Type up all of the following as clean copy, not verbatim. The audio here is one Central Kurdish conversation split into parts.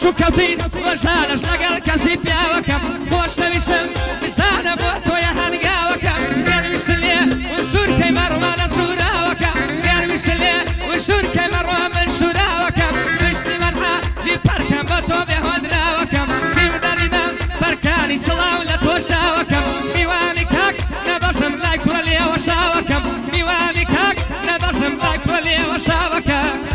عاشق كوتي وجالش لقل كسي بياوكم خوش نويسم بزانة بوتو يا هنقاوكم قال ويشتلي وشور كي مروان سوراوكم قال ويشتلي وشور كي مروان من سوراوكم ويشتلي مرحا جي بركم بوتو بهودراوكم في مدارينا بركاني صلاو لتوشاوكم ميواني كاك نبسم لايك ولي وشاوكم ميواني كاك نبسم لايك ولي وشاوكم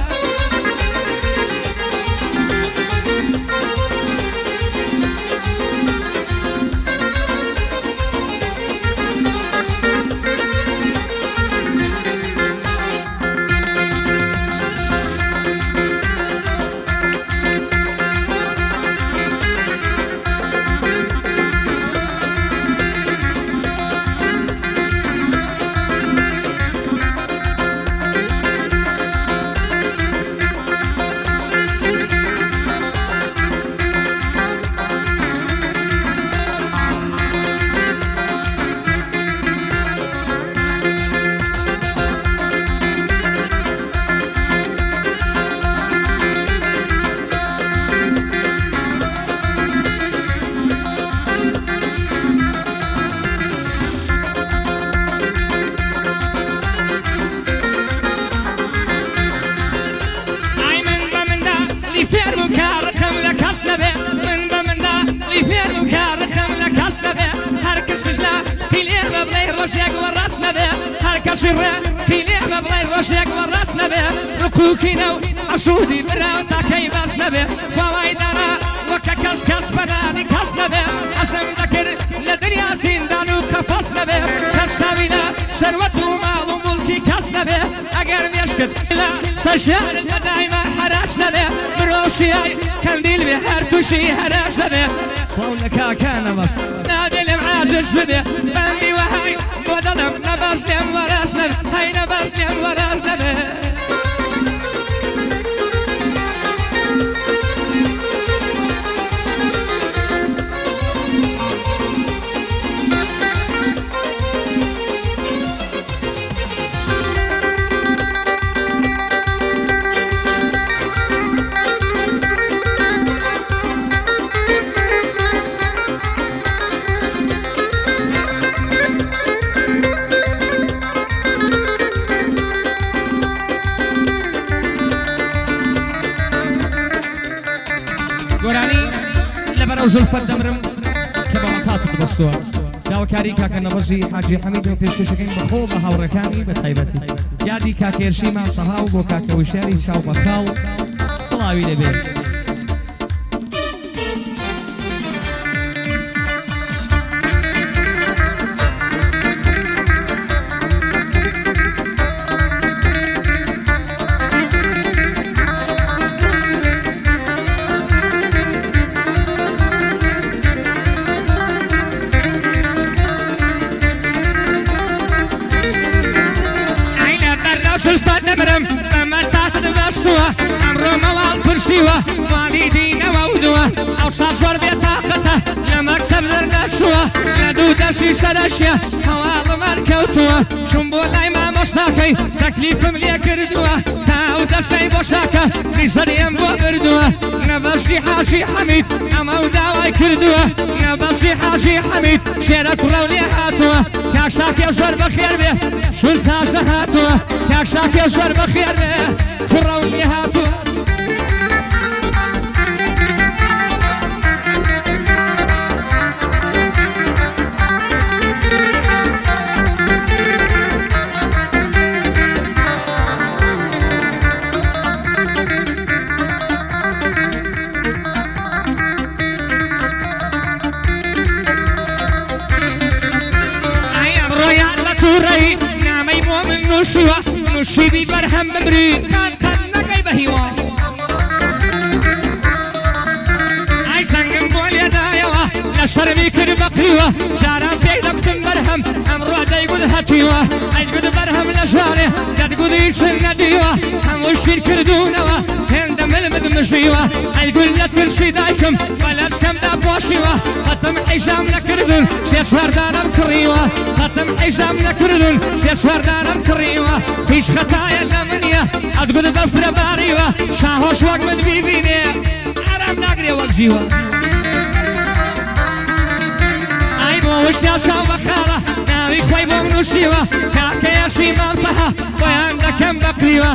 وشيك ورسنا به ركوكينا وعصودي براو تاكي باسنا به ووايدانا وككس كس براني كسنا به حسن ذكر لدنيا زندان وكفصنا به كسابنا ثروة ومال وملكي كسنا به اگر ميشكت لا سجار دايما حرسنا به بروشياي كنديل بهر توشي هرسنا به صولك كان بس نادل معازش بده بامي وهاي بدلم نباس لهم وراسنا هاي نباس لهم وراسنا زلفة دمرم كبامتات بستوها داوكاري كاكا نبزي حاجي حميد وبيشكشكين بخو بهاوركاني بطيبتي يادي كاكيرشي مع صهاو بو كاكا وشاري شاو بخاو صلاوي لبير والدينا وودوه أو صار بطاقته لمكتب ذرنشوه لدودة شيشة الأشياء هوال مركوتوه شنبولاي ما مشتاكي تكليف مليا كردوه تاودة شي بوشاكه نزريم بو بردوه نبسي حاجي حميد أما وداوي كردوه نبسي حاجي حميد شيرك رولي هاتوه كاكشاك يزور بخير به شن تازه هاتوه كاكشاك يزور بخير به رولي هاتوه نشيبي برهم بمري كان قنقي بهيوا عاي سنگم بولي دايوا لشرمي كر بقريوا جارم بيدكتم برهم امرو داي قد هاتيوا اي قد برهم لشاره قد قد يشن نديوا هم وشير كردونوا هندم المد مشيوا اي قل لترشي دايكم ولشكم دا بوشيوا ختم حجام لكردون شيش وردانم كريوا ختم حجام لكردون شيش وردانم كريوا هیچ خطای نمونیه ادگود دفتر باریوا شاهوش وقت من بیبینه عرب نگری جيوا أي بوش يا شاو بخالة ناوي خوي بونوشيوا كاكا يا شيمان فها وياندكم بقريوا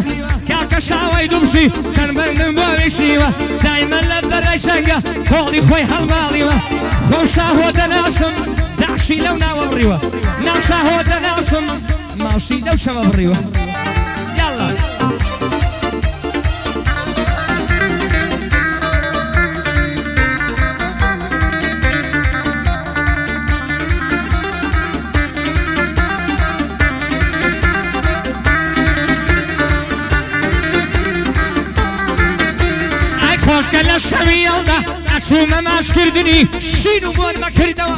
كاكا شاوي دوبشي كان بندن بوشيوا دايما لذر شنقة قولي خوي هالباليوا خو شاهو دناسم دعشي لو ناوريوا ناشاهو دناسم ماشي لو شمبريوا يلا خوشگل الشمیال ده اشوم ماش کردنی شینو بون مکردوا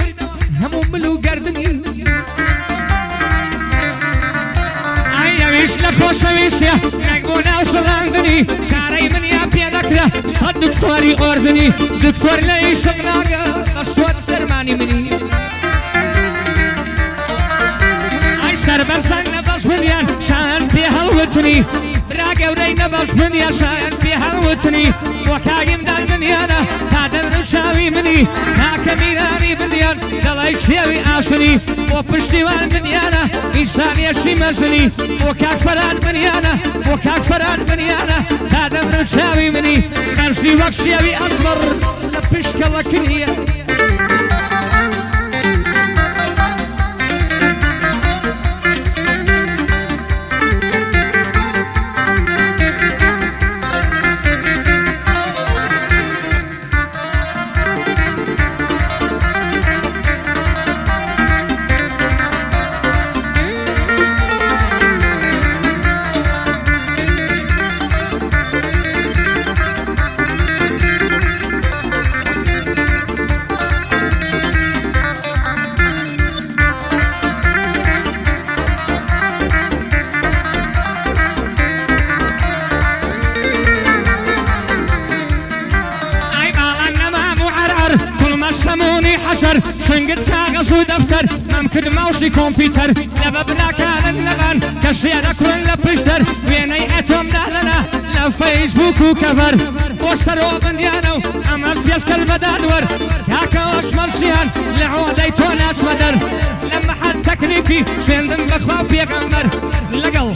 همون بلو گردنی ایمیش لخوش میشه نگونه شراندنی شاری من یا پیادکره صد دکتوری آردنی دکتور لیشم ناگه دستور درمانی منی ای سر برسان نباش بنیان شان بیهالوتنی براقه وري نبض من يشان بهالوتني وكايم دال منيانا تادن رشاوي مني هاك ميراني بنيان دلاي شيوي عاشني وبشتوان منيانا إنسان يشي مزني وكاك فراد منيانا وكاك فراد منيانا تادن رشاوي مني مرسي وكشيوي أصبر لبشك لكنيا شنقد كاغذ ودفتر ممكن موشي كمبيوتر لببنا كان النغان كشينا كل لبشتر ويني اتم دهلنا لفيسبوك وكفر وشتروا بنديانو اماس بيسكر بدانور ياكا وش مرشيان لعودي توناس ودر لما حد تكنيكي شندن بخواب بيغمر لقل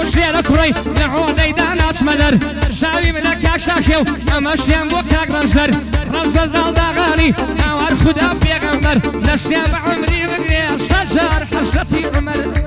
وشينا كري لعودي داناس مدر شاوي منك يا شاكيو اماشيان بوكاك رزدر رزدر دالداغاني نوار خدا بيغمر نسيب عمري مني سجار حسرتي عمر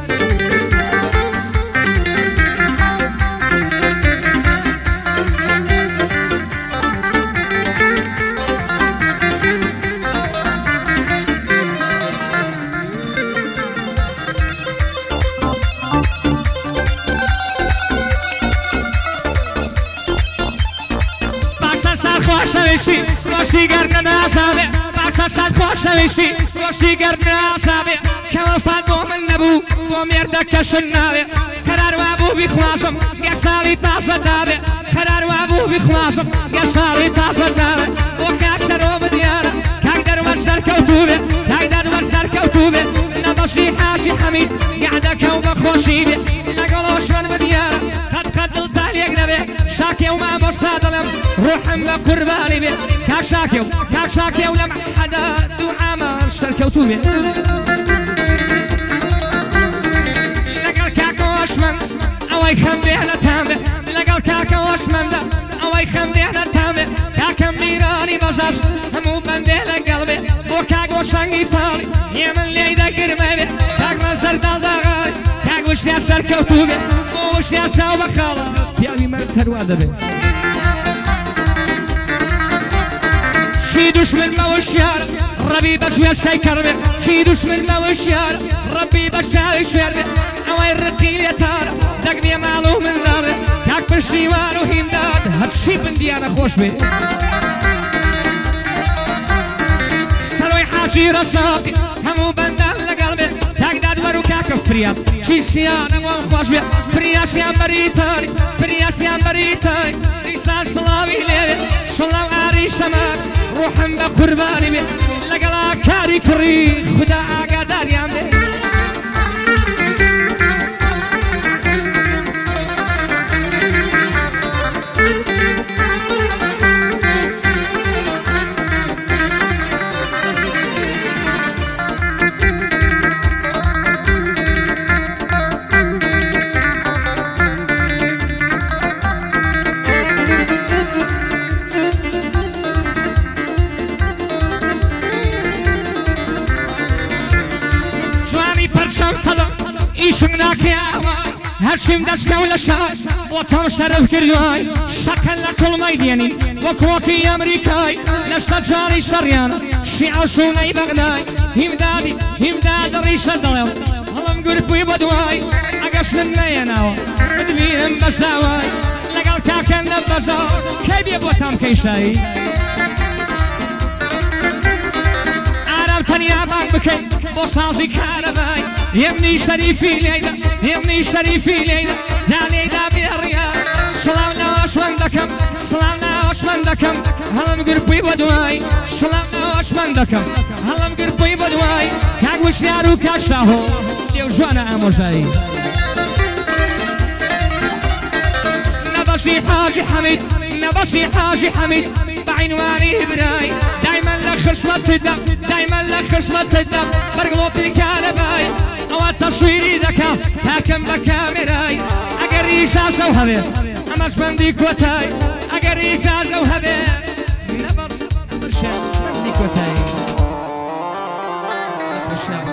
راستی گرن ناسابه باکس صد خوش نوشتی راستی گرن ناسابه که وفات با من نبود با مرد کشن نبه قرار وابو بخلاصم یه سالی تازه داره قرار وابو بخلاصم یه سالی تازه داره و که سر و بدیاره که در وسر کوتوبه که در وسر کوتوبه نباشی حاشی حمید قاعده كوم خوشی به نقلوش من بدیاره قد التالي اقربه شاكي وما مصادلم روحم بقرباني به كاك شاكي ولم حدا دعاء ما شركوتو به لقل كاك واشمن اوي خمدينا تامه لقل كاك واشمن ده اوي خمدينا تامه كاك ميراني بزاز همو بندينا قلبي وكاك وشنقي طالي يمن لي دقر مبي كاك مصدر دالداغاني كاك وش يا شركوتو به وش يا شاو بخاله بياني مرتر وادبه شي دشمن ما وشيار ربي بشويش كاي كربه شي دشمن ما وشيار ربي بشويش يربه اوي الرقيل يتار دقني معلوم من داره كاك بشتيوان وهنداد هاتشي بندي انا خوش به سلوي حاجي رشاقي همو بندان لقلبه كاك داد ورو كاك فرياد شي سيانا مو خوش به فرياش يا بريتاري فرياش يا بريتاري لسان صلاوي ليه صلاو عاري شمال روحم بقرباني به لقلا كاري كري خدا قدر يامده ئیشم ناکەیاوە هەرچیم دەستکە و لە شار بۆ تۆم شەرف کردوای شەکە لە کوڵمەی دێنین وە کۆتی ئەمریکای لەشتە جاری شەڕیان شیعە شوونەی بەغدای هیمداد ڕیشە دەڵێم هەڵم گورپووی بە دوای ئەگەشتم نەیەناوە بدبینم بەساوای لەگەڵ کاکە نەبەزاو کەی بێ بۆ تام کەیشایی ئارام تەنیا بانگ بکەین بۆ سازی کارەبای یەمنی شەریفی لێیدا یەمنی شەریفی لێیدا دانێدا بێڕیا سڵاو ناوەشمەند دەکەم سڵاو ناوەشمەند دەکەم هەڵم گرپووی بە دوای سڵاو ناوەشمەند دەکەم هەڵم گرپووی بە دوای کاک وشیار و کاک شاهۆ لێو ژوانە ئامۆژایی نەبەشی حاجی حەمید نەبەشی حاجی حەمید بەعینوانی براي دايما لخشمت تدم دايما لخشمت تدم برقلوبي كارباي او تصويري ذكا هاكم بكاميراي اگر ريشاش او هبه امش بندي كوتاي اگر ريشاش او هبه نبص برشا بندي كوتاي برشا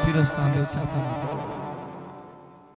بيرستان بيتشاطر